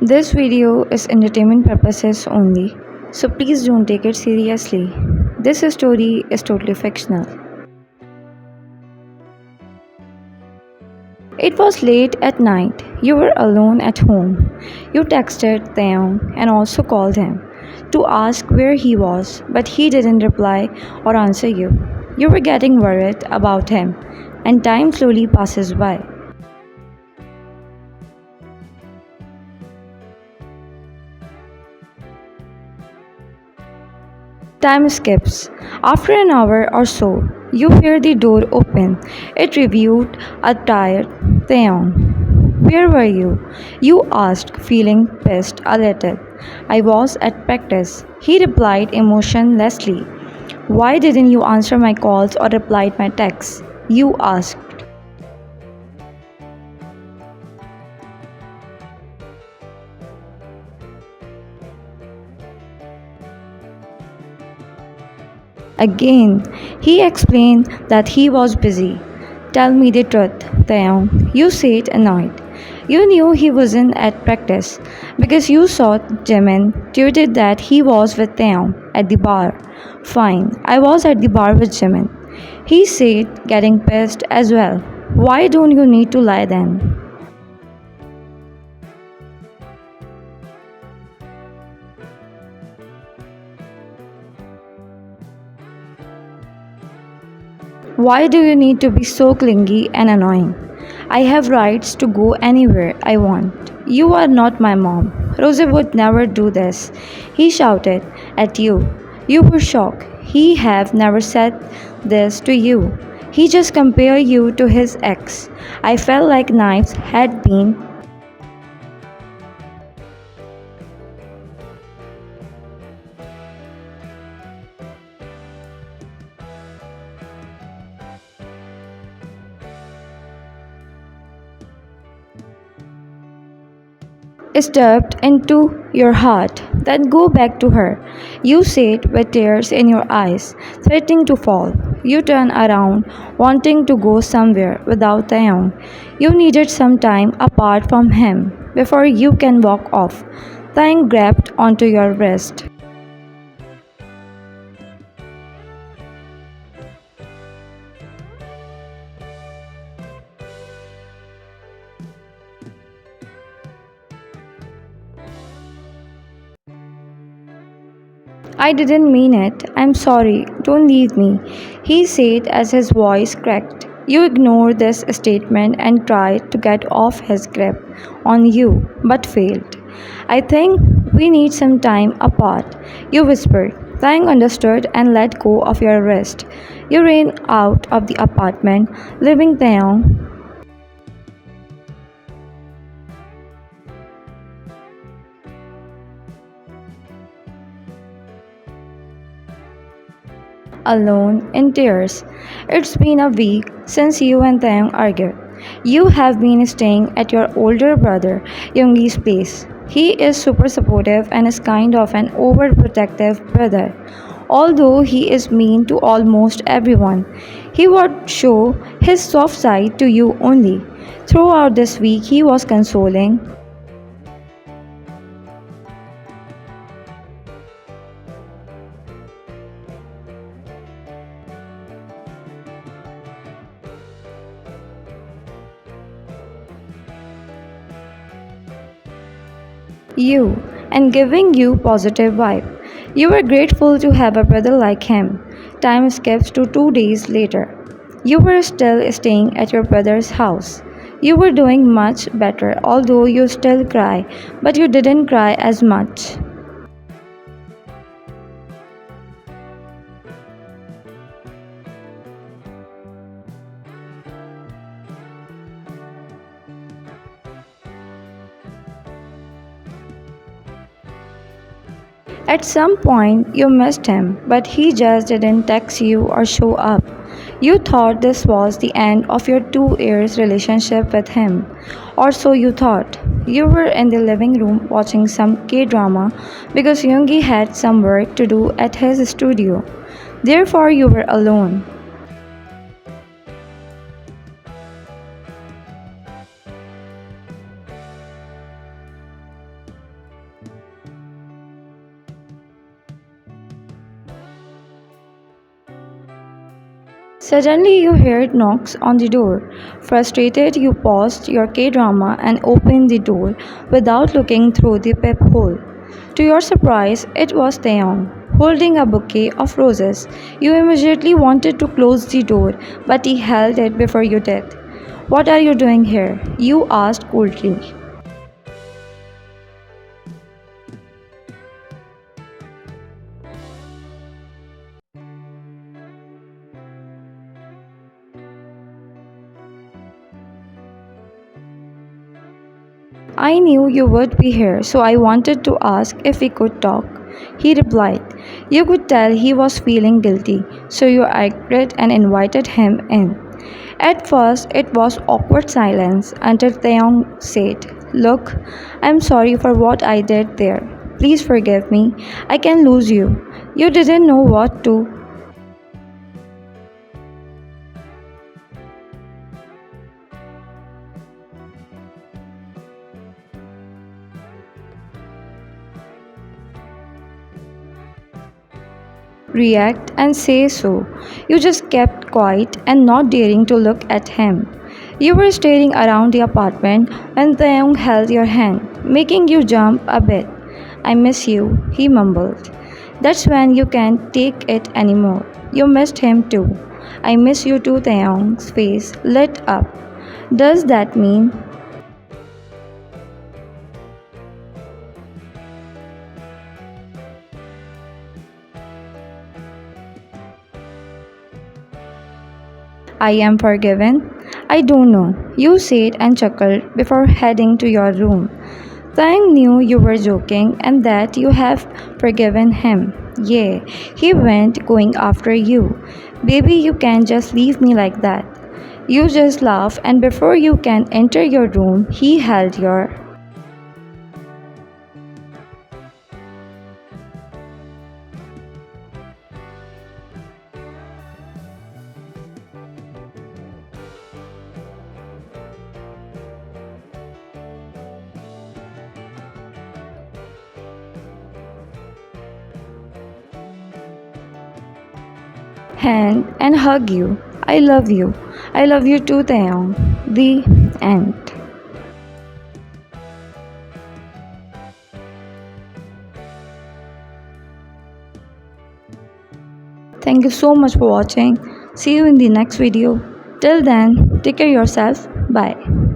This video is entertainment purposes only, so please don't take it seriously. This story is totally fictional. It was late at night. You were alone at home. You texted Taehyung and also called him to ask where he was, but he didn't reply or answer you. You were getting worried about him, and time slowly passes by. Time skips. After an hour or so, you hear the door open. It reviewed a tired Taehyung. Where were you? You asked, feeling pissed a little. I was at practice. He replied emotionlessly. Why didn't you answer my calls or reply my texts? You asked. Again, he explained that he was busy. Tell me the truth, Taehyung. You said annoyed. You knew he wasn't at practice because you saw Jimin tweeted that he was with Taehyung at the bar. Fine, I was at the bar with Jimin. He said, getting pissed as well. Why don't you need to lie then? Why do you need to be so clingy and annoying? I have rights to go anywhere I want. You are not my mom. Rose would never do this. He shouted at you. You were shocked. He have never said this to you. He just compared you to his ex. I felt like knives had been stabbed into your heart. Then go back to her. You said with tears in your eyes, threatening to fall. You turn around, wanting to go somewhere without Taeyong. You needed some time apart from him before you can walk off. Taeyong grabbed onto your wrist. I didn't mean it. I'm sorry. Don't leave me, he said as his voice cracked. You ignored this statement and tried to get off his grip on you, but failed. I think we need some time apart, you whispered. Tang understood and let go of your wrist. You ran out of the apartment, leaving Taeyong alone in tears. It's been a week since you and Taeyong argued. You have been staying at your older brother Youngi's place. He is super supportive and is kind of an overprotective brother. Although he is mean to almost everyone, he would show his soft side to you only. Throughout this week, he was consoling, you and giving you positive vibe. You were grateful to have a brother like him. Time skips to 2 days later. You were still staying at your brother's house. You were doing much better, although you still cry, but you didn't cry as much. At some point, you missed him, but he just didn't text you or show up. You thought this was the end of your 2 years relationship with him, or so you thought. You were in the living room watching some K drama because Yoongi had some work to do at his studio. Therefore, you were alone. Suddenly, you heard knocks on the door. Frustrated, you paused your K drama and opened the door without looking through the peephole. To your surprise, it was Taehyung, holding a bouquet of roses. You immediately wanted to close the door, but he held it before you did. What are you doing here? You asked coldly. I knew you would be here, so I wanted to ask if we could talk. He replied. You could tell he was feeling guilty, so you agreed and invited him in. At first, it was awkward silence until Taeyong said, Look, I'm sorry for what I did there. Please forgive me. I can lose you. You didn't know what to. React and say so. You just kept quiet and not daring to look at him. You were staring around the apartment when Taeyong held your hand, making you jump a bit. I miss you, he mumbled. That's when you can't take it anymore. You missed him too. I miss you too, Taeyong's face lit up. Does that mean I am forgiven? I don't know. You said and chuckled before heading to your room. Tang knew you were joking and that you have forgiven him. Yeah, he went going after you. Baby, you can't just leave me like that. You just laugh, and before you can enter your room, he held your hand and hug you. I love you. I love you too, Taeyong. The end. Thank you so much for watching. See you in the next video. Till then, take care of yourself. Bye.